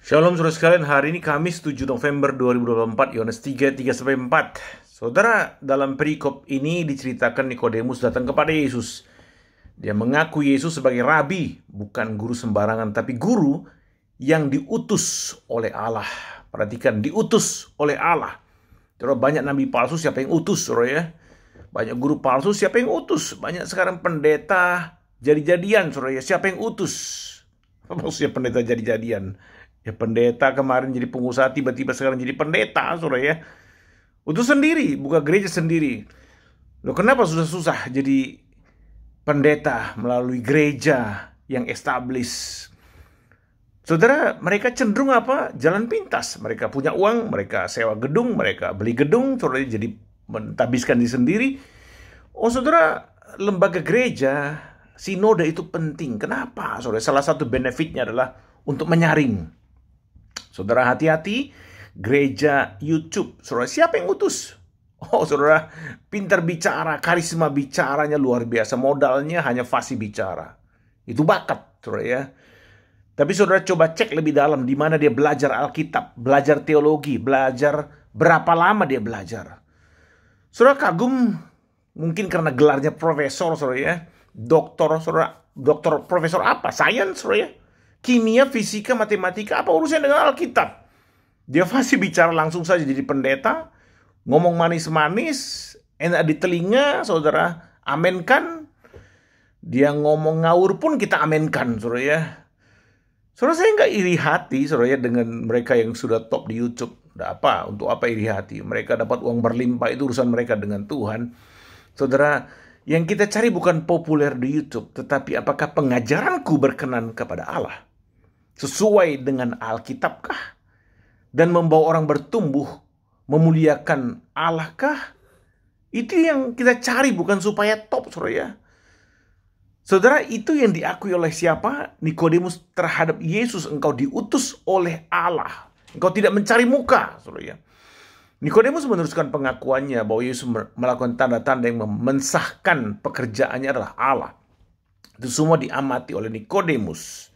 Shalom saudara sekalian, hari ini Kamis 7 November 2024, Yohanes 3, 3-4. Saudara, dalam perikop ini diceritakan Nikodemus datang kepada Yesus. Dia mengaku Yesus sebagai rabi, bukan guru sembarangan, tapi guru yang diutus oleh Allah. Perhatikan, diutus oleh Allah. Saudara, banyak nabi palsu, siapa yang utus, saudara ya? Banyak guru palsu, siapa yang utus? Banyak sekarang pendeta jadi-jadian, saudara ya? Siapa yang utus? Apa maksudnya pendeta jadi-jadian? Ya pendeta kemarin jadi pengusaha, tiba-tiba sekarang jadi pendeta, saudara ya. Utus sendiri, buka gereja sendiri. Loh, kenapa susah-susah jadi pendeta melalui gereja yang established? Saudara, mereka cenderung apa? Jalan pintas. Mereka punya uang, mereka sewa gedung, mereka beli gedung, saudara, jadi mentabiskan diri sendiri. Oh saudara, lembaga gereja, sinode itu penting. Kenapa? Saudara, salah satu benefitnya adalah untuk menyaring. Saudara, hati-hati, gereja YouTube. Saudara, siapa yang utus? Oh saudara, pintar bicara, karisma bicaranya luar biasa. Modalnya hanya fasih bicara. Itu bakat, saudara ya. Tapi saudara coba cek lebih dalam di mana dia belajar Alkitab, belajar teologi, belajar berapa lama dia belajar. Saudara kagum mungkin karena gelarnya profesor, saudara ya. Doktor, saudara, doktor profesor apa? Sains, saudara ya. Kimia, fisika, matematika, apa urusannya dengan Alkitab? Dia fasih bicara langsung saja jadi pendeta, ngomong manis-manis, enak di telinga, saudara, amenkan. Dia ngomong ngawur pun kita amenkan, saudara ya. Saudara, saya nggak iri hati, saudara ya, dengan mereka yang sudah top di YouTube. Untuk apa iri hati? Mereka dapat uang berlimpah, itu urusan mereka dengan Tuhan. Saudara, yang kita cari bukan populer di YouTube, tetapi apakah pengajaranku berkenan kepada Allah? Sesuai dengan Alkitabkah? Dan membawa orang bertumbuh, memuliakan Allahkah? Itu yang kita cari, bukan supaya top, saudara ya. Saudara, itu yang diakui oleh siapa? Nikodemus terhadap Yesus. Engkau diutus oleh Allah. Engkau tidak mencari muka, saudara ya. Nikodemus meneruskan pengakuannya bahwa Yesus melakukan tanda-tanda yang mensahkan pekerjaannya adalah Allah. Itu semua diamati oleh Nikodemus.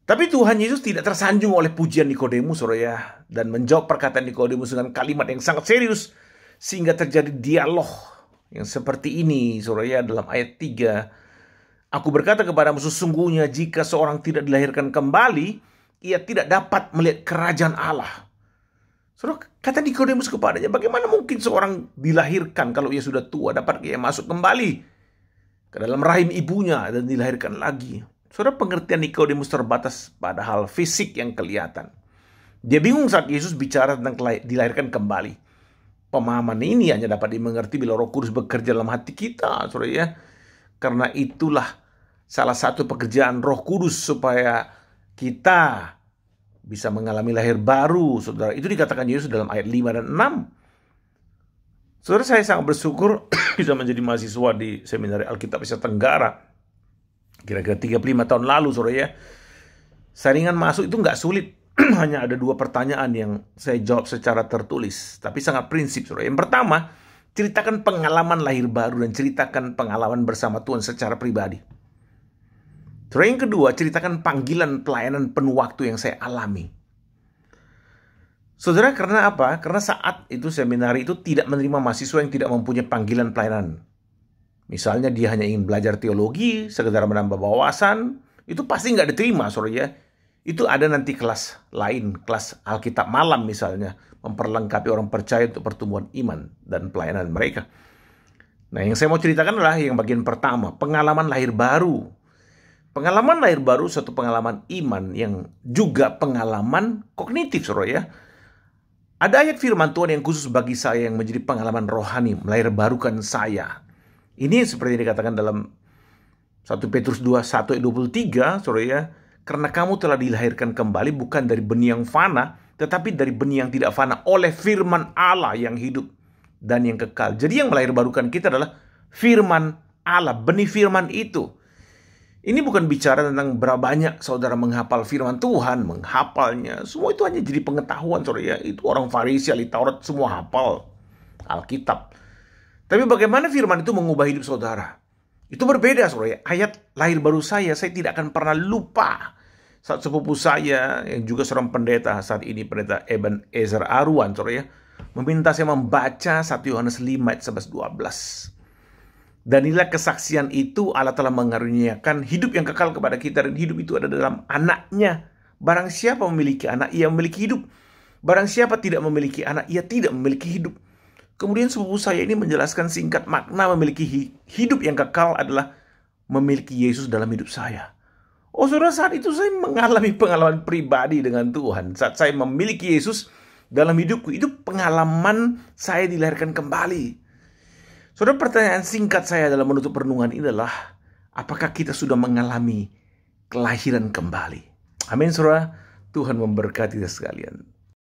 Tapi Tuhan Yesus tidak tersanjung oleh pujian Nikodemus, saudara ya, dan menjawab perkataan Nikodemus dengan kalimat yang sangat serius sehingga terjadi dialog yang seperti ini, saudara ya, dalam ayat 3. Aku berkata kepadamu, sesungguhnya jika seorang tidak dilahirkan kembali, ia tidak dapat melihat kerajaan Allah. Saudara, kata Nikodemus kepadanya, bagaimana mungkin seorang dilahirkan kalau ia sudah tua, dapat ia masuk kembali ke dalam rahim ibunya dan dilahirkan lagi? Saudara, pengertian Nikodemus terbatas pada hal fisik yang kelihatan. Dia bingung saat Yesus bicara tentang dilahirkan kembali. Pemahaman ini hanya dapat dimengerti bila Roh Kudus bekerja dalam hati kita, saudara ya. Karena itulah salah satu pekerjaan Roh Kudus supaya kita bisa mengalami lahir baru, saudara. Itu dikatakan Yesus dalam ayat 5 dan 6. Saudara, saya sangat bersyukur bisa menjadi mahasiswa di Seminari Alkitab Asia Tenggara. Kira-kira 35 tahun lalu, saudara ya. Saringan masuk itu nggak sulit. Hanya ada 2 pertanyaan yang saya jawab secara tertulis. Tapi sangat prinsip, saudara. Yang pertama, ceritakan pengalaman lahir baru dan ceritakan pengalaman bersama Tuhan secara pribadi. Saudara, yang kedua, ceritakan panggilan pelayanan penuh waktu yang saya alami. Saudara, karena apa? Karena saat itu seminari itu tidak menerima mahasiswa yang tidak mempunyai panggilan pelayanan. Misalnya dia hanya ingin belajar teologi, sekedar menambah wawasan, itu pasti nggak diterima, saudara ya. Itu ada nanti kelas lain, kelas Alkitab malam misalnya, memperlengkapi orang percaya untuk pertumbuhan iman dan pelayanan mereka. Nah, yang saya mau ceritakan adalah yang bagian pertama, pengalaman lahir baru. Pengalaman lahir baru suatu pengalaman iman yang juga pengalaman kognitif, saudara ya. Ada ayat firman Tuhan yang khusus bagi saya yang menjadi pengalaman rohani, melahir barukan saya. Ini seperti dikatakan dalam 1 Petrus 2, 1-23, saudara ya. Karena kamu telah dilahirkan kembali bukan dari benih yang fana, tetapi dari benih yang tidak fana oleh firman Allah yang hidup dan yang kekal. Jadi yang melahir barukan kita adalah firman Allah, benih firman itu. Ini bukan bicara tentang berapa banyak saudara menghafal firman Tuhan, menghafalnya. Semua itu hanya jadi pengetahuan, saudara ya. Itu orang Farisi, ahli Taurat, semua hafal Alkitab. Tapi bagaimana firman itu mengubah hidup saudara? Itu berbeda, saudara. Ayat lahir baru saya tidak akan pernah lupa. saat sepupu saya yang juga seorang pendeta saat ini, pendeta Ebenezer Arwan, saudara ya, meminta saya membaca 1 Yohanes 5 ayat 11-12. Dan inilah kesaksian itu, Allah telah mengaruniakan hidup yang kekal kepada kita, dan hidup itu ada dalam anaknya. Barang siapa memiliki anak, ia memiliki hidup. Barang siapa tidak memiliki anak, ia tidak memiliki hidup. Kemudian sepupu saya ini menjelaskan singkat makna memiliki hidup yang kekal adalah memiliki Yesus dalam hidup saya. Oh saudara, saat itu saya mengalami pengalaman pribadi dengan Tuhan. Saat saya memiliki Yesus dalam hidupku, itu pengalaman saya dilahirkan kembali. Saudara, pertanyaan singkat saya dalam menutup renungan ini adalah, apakah kita sudah mengalami kelahiran kembali? Amin saudara, Tuhan memberkati kita sekalian.